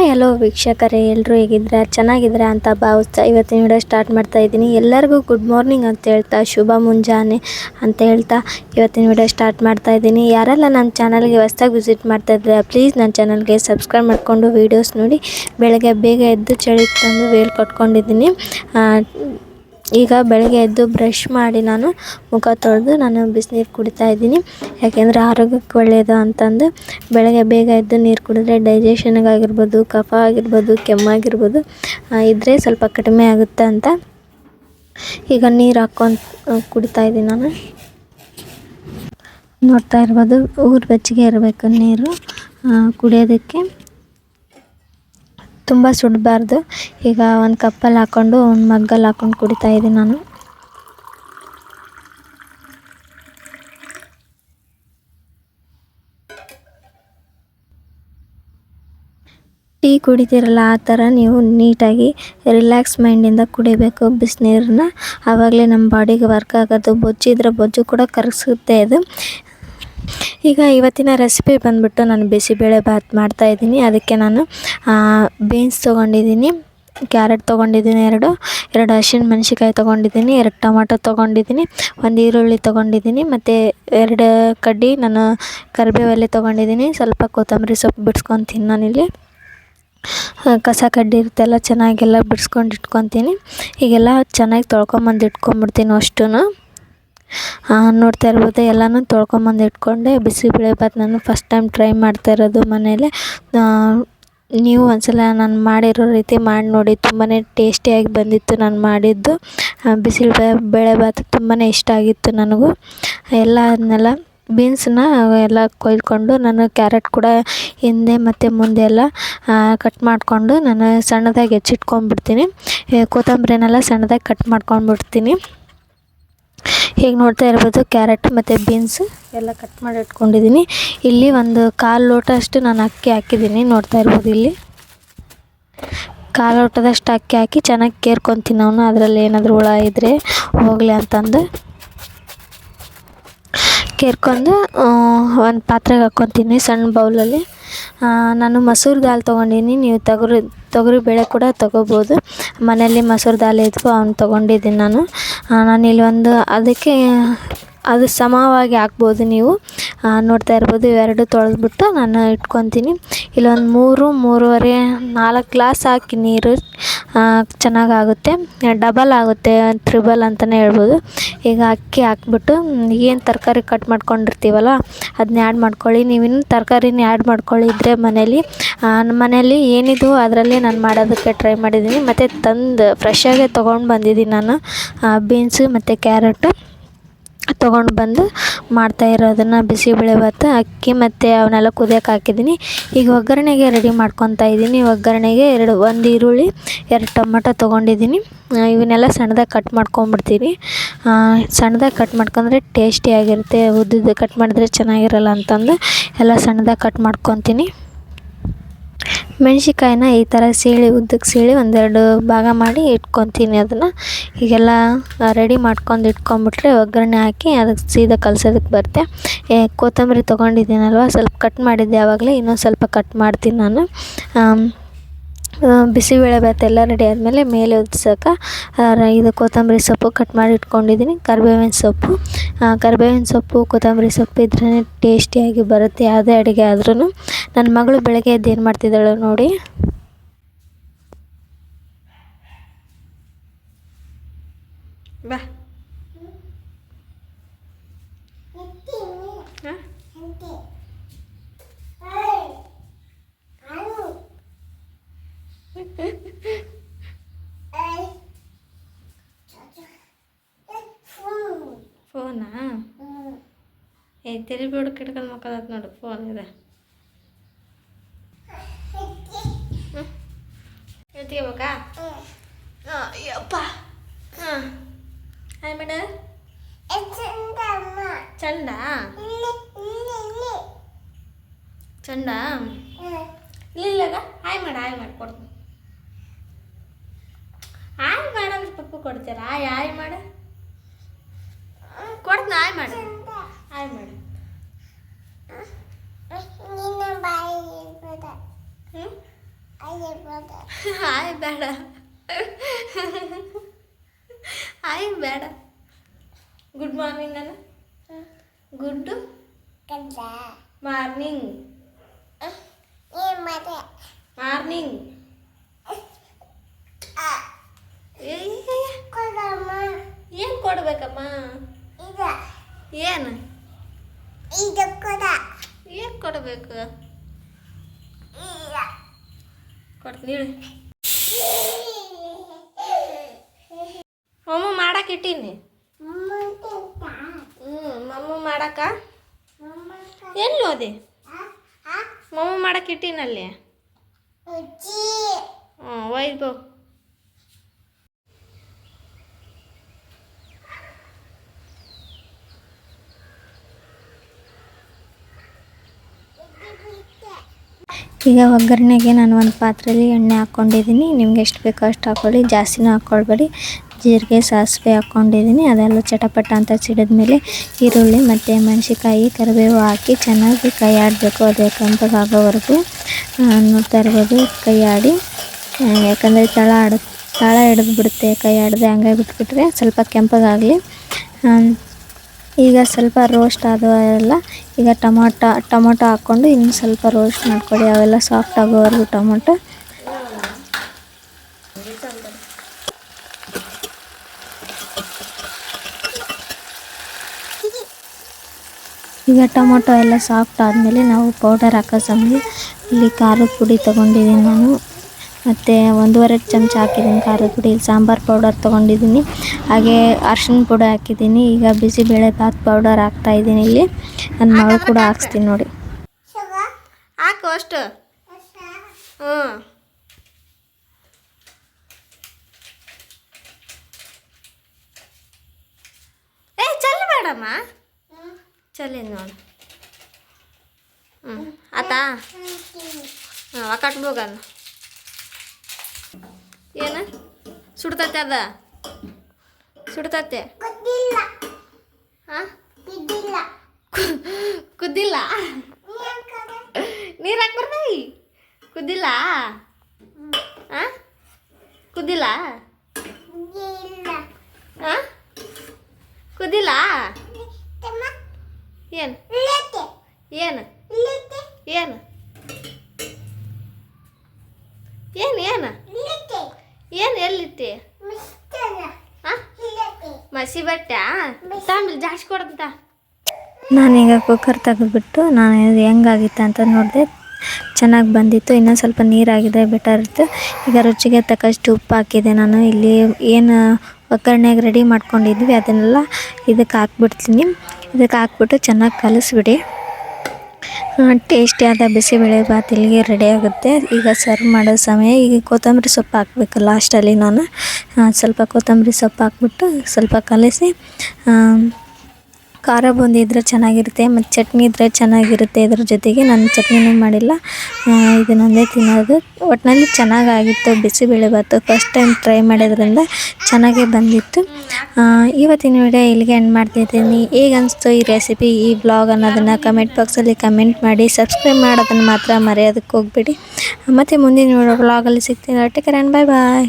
Hi hello ವೀಕ್ಷಕರೇ, ಎಲ್ಲರೂ ಹೇಗಿದ್ದೀರಾ? ಚೆನ್ನಾಗಿದ್ದೀರಾ ಅಂತ ಭಾವಿಸ್ತಾ ಇವತ್ತಿನ ವಿಡಿಯೋ ಸ್ಟಾರ್ಟ್ ಮಾಡ್ತಾ ಇದ್ದೀನಿ. ಎಲ್ಲರಿಗೂ ಗುಡ್ ಮಾರ್ನಿಂಗ್ ಅಂತ ಹೇಳ್ತಾ, ಶುಭ ಮುಂಜಾನೆ ಅಂತ ಹೇಳ್ತಾ ಇವತ್ತಿನ ವಿಡಿಯೋ ಸ್ಟಾರ್ಟ್ ಮಾಡ್ತಾ ಇದ್ದೀನಿ. ಯಾರೆಲ್ಲ ನನ್ನ ಚಾನಲ್ಗೆ ಹೊಸದಾಗಿ ವಿಸಿಟ್ ಮಾಡ್ತಾ ಇದ್ದೀರಾ, ಪ್ಲೀಸ್ ನನ್ನ ಚಾನಲ್ಗೆ ಸಬ್ಸ್ಕ್ರೈಬ್ ಮಾಡಿಕೊಂಡು ವೀಡಿಯೋಸ್ ನೋಡಿ. ಬೆಳಗ್ಗೆ ಬೇಗ ಎದ್ದು ಚಳಿ ತಂದು ವೇಲ್ ಕಟ್ಕೊಂಡಿದ್ದೀನಿ. ಈಗ ಬೆಳಗ್ಗೆ ಎದ್ದು ಬ್ರಷ್ ಮಾಡಿ ನಾನು ಮುಖ ತೊಳೆದು ನಾನು ಬಿಸಿನೀರು ಕುಡಿತಾ ಇದ್ದೀನಿ. ಯಾಕೆಂದರೆ ಆರೋಗ್ಯಕ್ಕೆ ಒಳ್ಳೆಯದು ಅಂತಂದು ಬೆಳಗ್ಗೆ ಬೇಗ ಎದ್ದು ನೀರು ಕುಡಿದ್ರೆ ಡೈಜೆಷನ್ಗಾಗಿರ್ಬೋದು, ಕಫ ಆಗಿರ್ಬೋದು, ಕೆಮ್ಮಾಗಿರ್ಬೋದು ಇದ್ದರೆ ಸ್ವಲ್ಪ ಕಡಿಮೆ ಆಗುತ್ತೆ ಅಂತ ಈಗ ನೀರು ಹಾಕ್ಕೊಂಡು ಕುಡಿತಾ ಇದ್ದೀನಿ. ನಾನು ನೋಡ್ತಾ ಇರ್ಬೋದು, ಊರು ಬೆಚ್ಚಗೆ ಇರಬೇಕು ನೀರು ಕುಡಿಯೋದಕ್ಕೆ, ತುಂಬ ಸುಡಬಾರ್ದು. ಈಗ ಒಂದು ಕಪ್ಪಲ್ಲಿ ಹಾಕ್ಕೊಂಡು ಒಂದು ಮಗ್ಗಲ್ಲಿ ಹಾಕ್ಕೊಂಡು ಕುಡಿತಾ ಇದ್ದೀನಿ ನಾನು. ಟೀ ಕುಡಿತೀರಲ್ಲ, ಆ ಥರ ನೀವು ನೀಟಾಗಿ ರಿಲ್ಯಾಕ್ಸ್ ಮೈಂಡಿಂದ ಕುಡಿಬೇಕು ಬಿಸಿನೀರನ್ನ. ಆವಾಗಲೇ ನಮ್ಮ ಬಾಡಿಗೆ ವರ್ಕ್ ಆಗೋದು. ಬೊಜ್ಜಿದ್ರೆ ಬೊಜ್ಜು ಕೂಡ ಕರಗಿಸುತ್ತೆ ಅದು. ಈಗ ಇವತ್ತಿನ ರೆಸಿಪಿ ಬಂದುಬಿಟ್ಟು ನಾನು ಬಿಸಿಬೇಳೆ ಬಾತ್ ಮಾಡ್ತಾಯಿದ್ದೀನಿ. ಅದಕ್ಕೆ ನಾನು ಬೀನ್ಸ್ ತೊಗೊಂಡಿದ್ದೀನಿ, ಕ್ಯಾರೆಟ್ ತೊಗೊಂಡಿದ್ದೀನಿ, ಎರಡು ಹಸಿಮೆಣ್ಸಿಕಾಯಿ ತೊಗೊಂಡಿದ್ದೀನಿ, 2 ಟೊಮಾಟೊ ತೊಗೊಂಡಿದ್ದೀನಿ, 1 ಈರುಳ್ಳಿ ತೊಗೊಂಡಿದ್ದೀನಿ, ಮತ್ತು 2 ಕಡ್ಡಿ ನಾನು ಕರಿಬೇವೆಲೆ ತೊಗೊಂಡಿದ್ದೀನಿ. ಸ್ವಲ್ಪ ಕೊತ್ತಂಬರಿ ಸೊಪ್ಪು ಬಿಡಿಸ್ಕೊತೀನಿ ನಾನಿಲ್ಲಿ. ಕಸ ಕಡ್ಡಿ ಇರುತ್ತೆಲ್ಲ ಚೆನ್ನಾಗೆಲ್ಲ ಬಿಡಿಸ್ಕೊಂಡು ಇಟ್ಕೊತೀನಿ. ಈಗೆಲ್ಲ ಚೆನ್ನಾಗಿ ತೊಳ್ಕೊಂಬಂದು ಇಟ್ಕೊಂಬಿಡ್ತೀನಿ ಅಷ್ಟೂ. ನೋಡ್ತಾ ಇರ್ಬೋದು, ಎಲ್ಲನೂ ತೊಳ್ಕೊಂಬಂದು ಇಟ್ಕೊಂಡೆ. ಬಿಸಿಬೇಳೆ ಬಾತ್ ನಾನು ಫಸ್ಟ್ ಟೈಮ್ ಟ್ರೈ ಮಾಡ್ತಾ ಇರೋದು ಮನೇಲಿ. ನೀವು ಒಂದ್ಸಲ ನಾನು ಮಾಡಿರೋ ರೀತಿ ಮಾಡಿ ನೋಡಿ, ತುಂಬಾ ಟೇಸ್ಟಿಯಾಗಿ ಬಂದಿತ್ತು ನಾನು ಮಾಡಿದ್ದು. ಬಿಸಿಬೇಳೆ ಬಾತ್ ತುಂಬಾ ಇಷ್ಟ ಆಗಿತ್ತು ನನಗೂ. ಎಲ್ಲ ಅದನ್ನೆಲ್ಲ ಬೀನ್ಸನ್ನ ಎಲ್ಲ ಕೊಯ್ದುಕೊಂಡು, ನಾನು ಕ್ಯಾರೆಟ್ ಕೂಡ ಹಿಂದೆ ಮತ್ತು ಮುಂದೆ ಎಲ್ಲ ಕಟ್ ಮಾಡಿಕೊಂಡು ನಾನು ಸಣ್ಣದಾಗಿ ಹೆಚ್ಚಿಟ್ಕೊಂಡ್ಬಿಡ್ತೀನಿ. ಕೊತ್ತಂಬರಿನೆಲ್ಲ ಸಣ್ಣದಾಗಿ ಕಟ್ ಮಾಡ್ಕೊಂಡ್ಬಿಡ್ತೀನಿ. ಹೀಗೆ ನೋಡ್ತಾ ಇರ್ಬೋದು, ಕ್ಯಾರೆಟ್ ಮತ್ತು ಬೀನ್ಸು ಎಲ್ಲ ಕಟ್ ಮಾಡಿ ಇಟ್ಕೊಂಡಿದ್ದೀನಿ. ಇಲ್ಲಿ ಒಂದು 1/4 ಲೋಟ ಅಷ್ಟು ನಾನು ಅಕ್ಕಿ ಹಾಕಿದ್ದೀನಿ. ನೋಡ್ತಾ ಇರ್ಬೋದು, ಇಲ್ಲಿ 1/4 ಲೋಟದಷ್ಟು ಅಕ್ಕಿ ಹಾಕಿ ಚೆನ್ನಾಗಿ ಕೇರ್ಕೊತೀನಿ ನಾನು. ಅದರಲ್ಲಿ ಏನಾದರೂ ಹುಳ ಇದ್ದರೆ ಹೋಗಲಿ ಅಂತಂದು ಕೇರ್ಕೊಂಡು ಒಂದು ಪಾತ್ರೆಗೆ ಹಾಕ್ಕೊತೀನಿ, ಸಣ್ಣ ಬೌಲಲ್ಲಿ. ನಾನು ಮಸೂರ್ ದಾಲ್ ತೊಗೊಂಡಿದ್ದೀನಿ. ನೀವು ತೊಗರಿ ಬೇಳೆ ಕೂಡ ತೊಗೋಬೋದು. ಮನೆಯಲ್ಲಿ ಮಸೂರ್ ದಾಲ್ ಇದ್ವು, ಅವ್ನು ತೊಗೊಂಡಿದ್ದೀನಿ ನಾನು. ನಾನಿಲ್ಲಿ ಒಂದು ಅದಕ್ಕೆ ಅದು ಸಮವಾಗಿ ಹಾಕ್ಬೋದು ನೀವು. ನೋಡ್ತಾ ಇರ್ಬೋದು, ಇವೆರಡು ತೊಳೆದ್ಬಿಟ್ಟು ನಾನು ಇಟ್ಕೊತೀನಿ. ಇಲ್ಲೊಂದು 3-3.5 4 ಗ್ಲಾಸ್ ಹಾಕಿ ನೀರು ಚೆನ್ನಾಗಾಗುತ್ತೆ. ಡಬಲ್ ಆಗುತ್ತೆ, ತ್ರಿಬಲ್ ಅಂತಲೇ ಹೇಳ್ಬೋದು. ಈಗ ಅಕ್ಕಿ ಹಾಕ್ಬಿಟ್ಟು ಏನು ತರಕಾರಿ ಕಟ್ ಮಾಡ್ಕೊಂಡಿರ್ತೀವಲ್ಲ ಅದನ್ನ ಆ್ಯಡ್ ಮಾಡ್ಕೊಳ್ಳಿ. ನೀವಿನ್ನು ತರಕಾರಿನ ಆ್ಯಡ್ ಮಾಡ್ಕೊಳ್ಳಿದ್ರೆ ಮನೇಲಿ ಏನಿದು ಅದರಲ್ಲೇ ನಾನು ಮಾಡೋದಕ್ಕೆ ಟ್ರೈ ಮಾಡಿದ್ದೀನಿ. ಮತ್ತು ಫ್ರೆಶ್ಶಾಗೆ ತೊಗೊಂಡು ಬಂದಿದ್ದೀನಿ ನಾನು. ಬೀನ್ಸು ಮತ್ತು ಕ್ಯಾರೆಟು ತೊಗೊಂಡು ಬಂದು ಮಾಡ್ತಾ ಇರೋದನ್ನು ಬಿಸಿಬೇಳೆ ಬಾತ್. ಅಕ್ಕಿ ಮತ್ತು ಅವನ್ನೆಲ್ಲ ಕುದಿಯೋಕೆ ಹಾಕಿದ್ದೀನಿ. ಈಗ ಒಗ್ಗರಣೆಗೆ ರೆಡಿ ಮಾಡ್ಕೊತಾ ಇದ್ದೀನಿ. ಒಗ್ಗರಣೆಗೆ 1 ಈರುಳ್ಳಿ, 2 ಟೊಮೆಟೊ ತೊಗೊಂಡಿದ್ದೀನಿ. ಇವನ್ನೆಲ್ಲ ಸಣ್ಣದಾಗಿ ಕಟ್ ಮಾಡ್ಕೊಂಬಿಡ್ತೀನಿ. ಸಣ್ಣದಾಗಿ ಕಟ್ ಮಾಡ್ಕೊಂಡ್ರೆ ಟೇಸ್ಟಿಯಾಗಿರುತ್ತೆ. ಉದ್ದುದ್ದು ಕಟ್ ಮಾಡಿದ್ರೆ ಚೆನ್ನಾಗಿರಲ್ಲ ಅಂತಂದು ಎಲ್ಲ ಸಣ್ಣದಾಗಿ ಕಟ್ ಮಾಡ್ಕೊತೀನಿ. ಮೆಣಸಿಕಾಯಿನ ಈ ಥರ ಉದ್ದಕ್ಕೆ ಸೀಳಿ 1-2 ಭಾಗ ಮಾಡಿ ಇಟ್ಕೊತೀನಿ. ಅದನ್ನು ಹೀಗೆಲ್ಲ ರೆಡಿ ಮಾಡ್ಕೊಂಡು ಇಟ್ಕೊಂಬಿಟ್ರೆ ಒಗ್ಗರಣೆ ಹಾಕಿ ಅದಕ್ಕೆ ಸೀದಾ ಕಲಸೋದಕ್ಕೆ ಬರುತ್ತೆ. ಕೊತ್ತಂಬರಿ ತೊಗೊಂಡಿದ್ದೀನಲ್ವ, ಸ್ವಲ್ಪ ಕಟ್ ಮಾಡಿದ್ದೆ ಆವಾಗಲೇ, ಇನ್ನೊಂದು ಸ್ವಲ್ಪ ಕಟ್ ಮಾಡ್ತೀನಿ ನಾನು. ಬಿಸಿಬೇಳೆ ಬಾತ್ ಎಲ್ಲ ರೆಡಿ ಆದಮೇಲೆ ಮೇಲೆ ಉದ್ಸೋಕೆ ಇದು ಕೊತ್ತಂಬರಿ ಸೊಪ್ಪು ಕಟ್ ಮಾಡಿ ಇಟ್ಕೊಂಡಿದ್ದೀನಿ. ಕರಿಬೇವಿನ ಸೊಪ್ಪು, ಕೊತ್ತಂಬರಿ ಸೊಪ್ಪು ಇದ್ರೇ ಟೇಸ್ಟಿಯಾಗಿ ಬರುತ್ತೆ ಯಾವುದೇ ಅಡುಗೆ ಆದ್ರೂ. ನನ್ನ ಮಗಳು ಬೆಳಗ್ಗೆ ಎದ್ದು ಏನು ಮಾಡ್ತಿದ್ದಾಳೆ ನೋಡಿ. ಬಾ ಫೋನಾ? ತೆಲಿಬೇಡ ಕಿಟ್ಕೊಂಡು ಮಕ್ಕಳಾದ ನೋಡು, ಫೋನ್ ಇದೆ. ಎತ್ಕೋಬೇಕಾ? ಅಯ್ಯಪ್ಪ. ಹಾಂ, ಹಾಯ್ ಮೇಡ. ಚಂದ ಚಂದ ಇಲ್ಲಿಲ್ಲಾಗ ಹಾಯ್ ಮಾಡಿ ಕೊಡ್ತೀನಿ. ಹಾಯ್ ಮಾಡಂದ್ರೆ ಪಪ್ಪು ಕೊಡ್ತೀರಾ? ಹಾಯ್ ಮಾಡು, ಕೊಡ್ತೀನಿ. ಹಾಯ್ ಮಾಡಿ. ಹಾಯ್ ಬೇಡ, ಹಾಯ್ ಬೇಡ. ಗುಡ್ ಮಾರ್ನಿಂಗ್ ಅನ್ನ. Good morning. ಮಾರ್ನಿಂಗ್. ಏನು ಕೊಡ್ಬೇಕಮ್ಮ? ಏನು ಏನು ಕೊಡಬೇಕು? ಕೊಡ್ತೀನಿ ಹೇಳಿ. ಮಮ್ಮ ಮಾಡಕ್ಕೆ ಇಟ್ಟೀನಿ. ಮಮ್ಮ ಮಾಡಕ್ಕ ಎಲ್ಲಿ ಹೋದೆ? ಮಮ್ಮ ಮಾಡಕ್ಕೆ ಇಟ್ಟೀನಲ್ಲಿ. ಒಯ್ದು ಈಗ ಒಗ್ಗರಣೆಗೆ ನಾನು ಒಂದು ಪಾತ್ರೆಯಲ್ಲಿ ಎಣ್ಣೆ ಹಾಕ್ಕೊಂಡಿದ್ದೀನಿ. ನಿಮ್ಗೆ ಎಷ್ಟು ಬೇಕೋ ಅಷ್ಟು ಹಾಕ್ಕೊಳ್ಳಿ, ಜಾಸ್ತಿನೂ ಹಾಕ್ಕೊಳ್ಬೇಡಿ. ಜೀರಿಗೆ ಸಾಸಿವೆ ಹಾಕ್ಕೊಂಡಿದ್ದೀನಿ. ಅದೆಲ್ಲ ಚಟಪಟ ಅಂತ ಸಿಡಿದ್ಮೇಲೆ ಈರುಳ್ಳಿ ಮತ್ತು ಮೆಣಸಿನ್ಕಾಯಿ ಕರಿಬೇವು ಹಾಕಿ ಚೆನ್ನಾಗಿ ಕೈ ಆಡಬೇಕು. ಅದು ಕೆಂಪಗಾಗೋವರೆಗೂ ನೋಡ್ತಾ ಇರ್ಬೋದು. ಕೈ ಆಡಿ, ಯಾಕಂದರೆ ತಳ ಹಿಡಿದು ಬಿಡುತ್ತೆ. ಕೈ ಆಡದೆ ಹಂಗೆ ಬಿಟ್ಬಿಟ್ರೆ ಸ್ವಲ್ಪ ಕೆಂಪಗಾಗಲಿ. ಈಗ ಸ್ವಲ್ಪ ರೋಸ್ಟ್ ಆದವೆಲ್ಲ. ಈಗ ಟೊಮೊಟೊ ಹಾಕ್ಕೊಂಡು ಇನ್ನು ಸ್ವಲ್ಪ ರೋಸ್ಟ್ ಮಾಡ್ಕೊಳ್ಳಿ. ಅವೆಲ್ಲ ಸಾಫ್ಟ್ ಆಗೋವರೆಗೂ ಟೊಮೊಟೊ. ಈಗ ಟೊಮೊಟೊ ಎಲ್ಲ ಸಾಫ್ಟ್ ಆದಮೇಲೆ ನಾವು ಪೌಡರ್ ಹಾಕೋ ಸಮಯ ಇಲ್ಲಿ ಖಾರದ ಪುಡಿ ತೊಗೊಂಡಿದ್ದೀನಿ ನಾನು, ಮತ್ತು 1.5 ಚಮಚ ಹಾಕಿದ್ದೀನಿ ಖಾರದ ಪುಡಿ. ಸಾಂಬಾರು ಪೌಡರ್ ತೊಗೊಂಡಿದ್ದೀನಿ, ಹಾಗೆ ಅರ್ಶಿನ ಪುಡಿ ಹಾಕಿದ್ದೀನಿ. ಈಗ ಬಿಸಿಬೇಳೆ ಬಾತ್ ಪೌಡರ್ ಹಾಕ್ತಾಯಿದ್ದೀನಿ. ಇಲ್ಲಿ ನನ್ನ ಮಗಳು ಕೂಡ ಹಾಕ್ಸ್ತೀನಿ ನೋಡಿ. ಹಾಕು ಅಷ್ಟು. ಚಲ್ಲಿ ಬೇಡಮ್ಮ, ಚಲ್ಲಿ ನೋಡು. ಆತಾ ಕಟ್ಬೋಗಲ್ಲ. ಏನು ಸುಡ್ತತೆ? ಅದ ಸುಡ್ತತೆ. ಹಾಂ ಕುದ್ದಿಲ್ಲ. ನೀರು ಹಾಕ್ಬಾರ್ದಿ. ಕುದ್ದಿಲ್ಲ. ಹಾಂ ಕುದ್ದಿಲ್ಲ. ಹಾಂ ಕುದ್ದಿಲ್ಲ. ಏನು ಏನು ಏನು ಏನು ಏನು ಏನು ಎಲ್ಲಿತ್ತಿ? ಹಾಂ ಮಸಿ ಬಟ್ಟೆ ತಾಂಬಿಲ್ ಜಾಸ್ತಿ ಕೊಡಂತ. ನಾನೀಗ ಕುಕ್ಕರ್ ತೆಗೆದ್ಬಿಟ್ಟು ನಾನು ಹೆಂಗಾಗಿತ್ತು ಅಂತ ನೋಡಿದೆ. ಚೆನ್ನಾಗಿ ಬಂದಿತ್ತು. ಇನ್ನೊಂದು ಸ್ವಲ್ಪ ನೀರಾಗಿದೆ, ಬೆಟರ್ ಇತ್ತು. ಈಗ ರುಚಿಗೆ ತಕ್ಕಷ್ಟು ಉಪ್ಪು ಹಾಕಿದೆ ನಾನು. ಇಲ್ಲಿ ಏನು ಒಗ್ಗರಣೆಗೆ ರೆಡಿ ಮಾಡ್ಕೊಂಡಿದ್ವಿ ಅದನ್ನೆಲ್ಲ ಇದಕ್ಕೆ ಹಾಕ್ಬಿಡ್ತೀನಿ. ಇದಕ್ಕೆ ಹಾಕ್ಬಿಟ್ಟು ಚೆನ್ನಾಗಿ ಕಲಿಸ್ಬಿಡಿ. ಟೇಸ್ಟಿಯಾದ ಬಿಸಿಬೇಳೆ ಬಾತ್ ಇಲ್ಲಿಗೆ ರೆಡಿ ಆಗುತ್ತೆ. ಈಗ ಸರ್ವ್ ಮಾಡೋ ಸಮಯ. ಈಗ ಕೊತ್ತಂಬರಿ ಸೊಪ್ಪು ಹಾಕಬೇಕು ಲಾಸ್ಟಲ್ಲಿ. ನಾನು ಸ್ವಲ್ಪ ಕೊತ್ತಂಬರಿ ಸೊಪ್ಪು ಹಾಕ್ಬಿಟ್ಟು ಸ್ವಲ್ಪ ಕಲಿಸಿ, ಖಾರ ಬೂಂದಿ ಇದ್ದರೆ ಚೆನ್ನಾಗಿರುತ್ತೆ, ಮತ್ತು ಚಟ್ನಿ ಇದ್ದರೆ ಚೆನ್ನಾಗಿರುತ್ತೆ. ಇದ್ರ ಜೊತೆಗೆ ನಾನು ಚಟ್ನಿನೂ ಮಾಡಿಲ್ಲ, ಇದನ್ನೊಂದೇ ತಿನ್ನೋದು. ಒಟ್ಟಿನಲ್ಲಿ ಚೆನ್ನಾಗಾಗಿತ್ತು ಬಿಸಿಬೇಳೆ ಬಾತು. ಫಸ್ಟ್ ಟೈಮ್ ಟ್ರೈ ಮಾಡೋದ್ರಿಂದ ಚೆನ್ನಾಗೇ ಬಂದಿತ್ತು. ಇವತ್ತಿನ ವಿಡಿಯೋ ಇಲ್ಲಿಗೆ ಎಂಡ್ ಮಾಡ್ತಿದ್ದೀನಿ. ಹೇಗೆ ಅನಿಸ್ತು ಈ ರೆಸಿಪಿ, ಈ ವ್ಲಾಗ್ ಅನ್ನೋದನ್ನು ಕಮೆಂಟ್ ಬಾಕ್ಸಲ್ಲಿ ಕಮೆಂಟ್ ಮಾಡಿ. ಸಬ್ಸ್ಕ್ರೈಬ್ ಮಾಡೋದನ್ನು ಮಾತ್ರ ಮರೆಯೋದಕ್ಕೆ ಹೋಗ್ಬೇಡಿ. ಮತ್ತು ಮುಂದಿನ ವ್ಲಾಗಲ್ಲಿ ಸಿಗ್ತೀನಿ. Take care and bye bye.